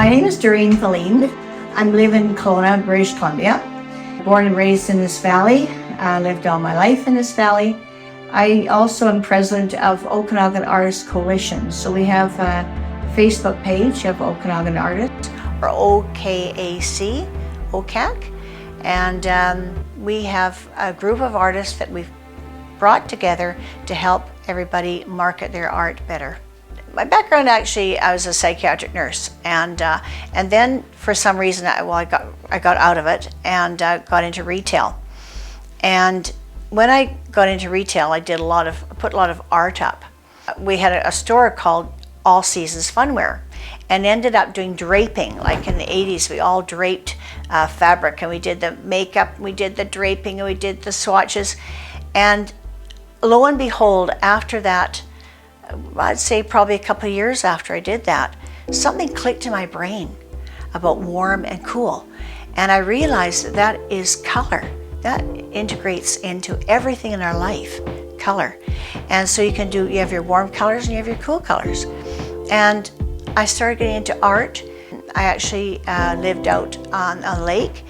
My name is Doreen Velin. I live in Kelowna, British Columbia. Born and raised in this valley. I lived all my life in this valley. I also am president of Okanagan Artist Coalition. So we have a Facebook page of Okanagan Artists, or OKAC, OKAC. And we have a group of artists that we've brought together to help everybody market their art better. My background, actually, I was a psychiatric nurse, and then for some reason, I got out of it and got into retail. And when I got into retail, I put a lot of art up. We had a store called All Seasons Funwear, and ended up doing draping. Like in the 80s, we all draped fabric, and we did the makeup, we did the draping, and we did the swatches. And lo and behold, after that, I'd say probably a couple of years after I did that, something clicked in my brain about warm and cool. And I realized that that is color. That integrates into everything in our life, color. And so you have your warm colors and you have your cool colors. And I started getting into art. I actually lived out on a lake,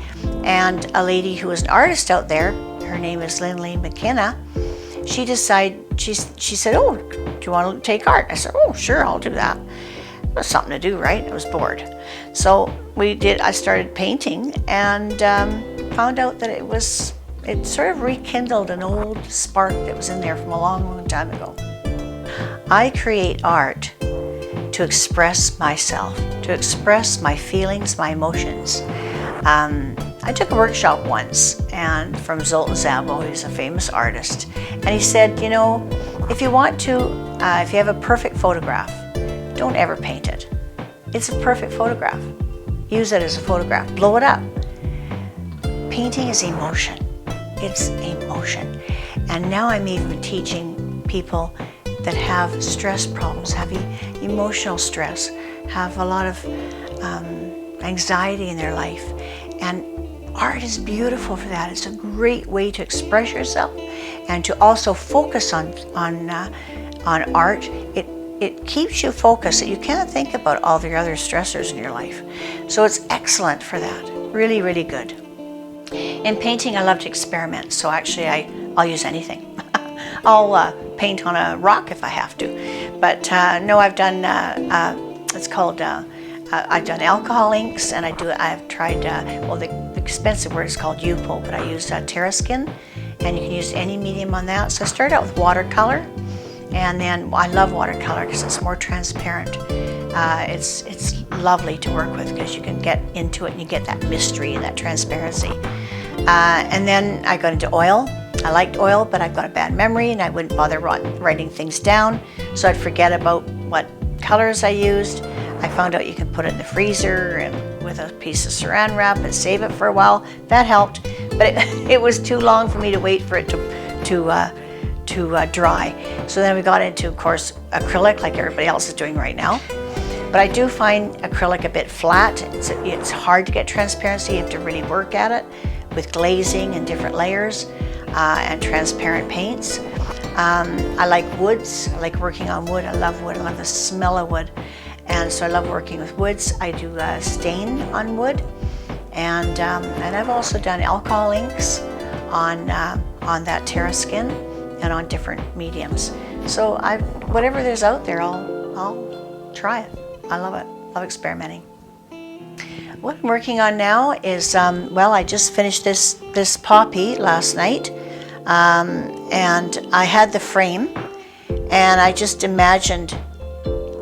and a lady who was an artist out there, her name is Lindley McKenna, she said, "Oh, do you want to take art?" I said, "Oh, sure, I'll do that." It was something to do, right? I was bored. So I started painting, and found out that it sort of rekindled an old spark that was in there from a long, long time ago. I create art to express myself, to express my feelings, my emotions. I took a workshop once, and from Zoltan Szabo, who's a famous artist, and he said, you know, if you have a perfect photograph, don't ever paint it. It's a perfect photograph. Use it as a photograph. Blow it up. Painting is emotion. It's emotion. And now I'm even teaching people that have stress problems, have emotional stress, have a lot of anxiety in their life. And art is beautiful for that. It's a great way to express yourself and to also focus on art. It keeps you focused. You can't think about all the other stressors in your life. So it's excellent for that. Really, really good. In painting, I love to experiment. So actually, I'll use anything. I'll paint on a rock if I have to. But no, I've done, I've done alcohol inks, and I've tried, the expensive word is called UPO, but I use Terraskin, and you can use any medium on that. So I started out with watercolor, and then I love watercolor because it's more transparent. It's lovely to work with because you can get into it and you get that mystery and that transparency. And then I got into oil. I liked oil, but I've got a bad memory and I wouldn't bother writing things down, so I'd forget about what colors I used. I found out you can put it in the freezer and with a piece of saran wrap and save it for a while. That helped, but it was too long for me to wait for it to dry. So then we got into, of course, acrylic, like everybody else is doing right now. But I do find acrylic a bit flat. It's hard to get transparency. You have to really work at it with glazing and different layers and transparent paints. I like woods. I like working on wood. I love wood. I love the smell of wood. And so I love working with woods. I do stain on wood. And I've also done alcohol inks on that Terraskin and on different mediums. So whatever there's out there, I'll try it. I love it. Love experimenting. What I'm working on now is, I just finished this poppy last night, and I had the frame, and I just imagined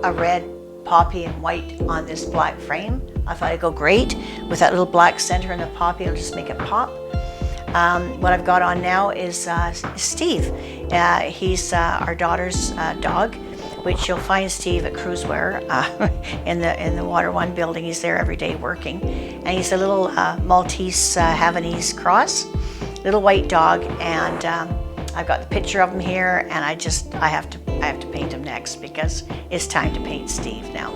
a red poppy and white on this black frame. I thought it'd go great with that little black center in the poppy. It'll just make it pop. What I've got on now is Steve. He's our daughter's dog, which you'll find Steve at Cruisewear in the Water One building. He's there every day working, and he's a little Maltese Havanese cross, little white dog, and I've got the picture of him here, and I have to paint him next because it's time to paint Steve now.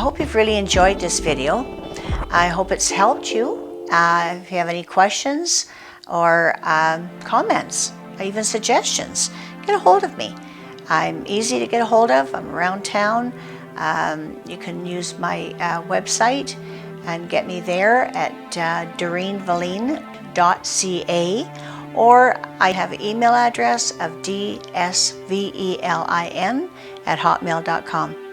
hope you've really enjoyed this video. I hope it's helped you. If you have any questions or comments or even suggestions, get a hold of me. I'm easy to get a hold of. I'm around town. You can use my website and get me there at doreenvelin.ca, or I have an email address of dsvelin@hotmail.com.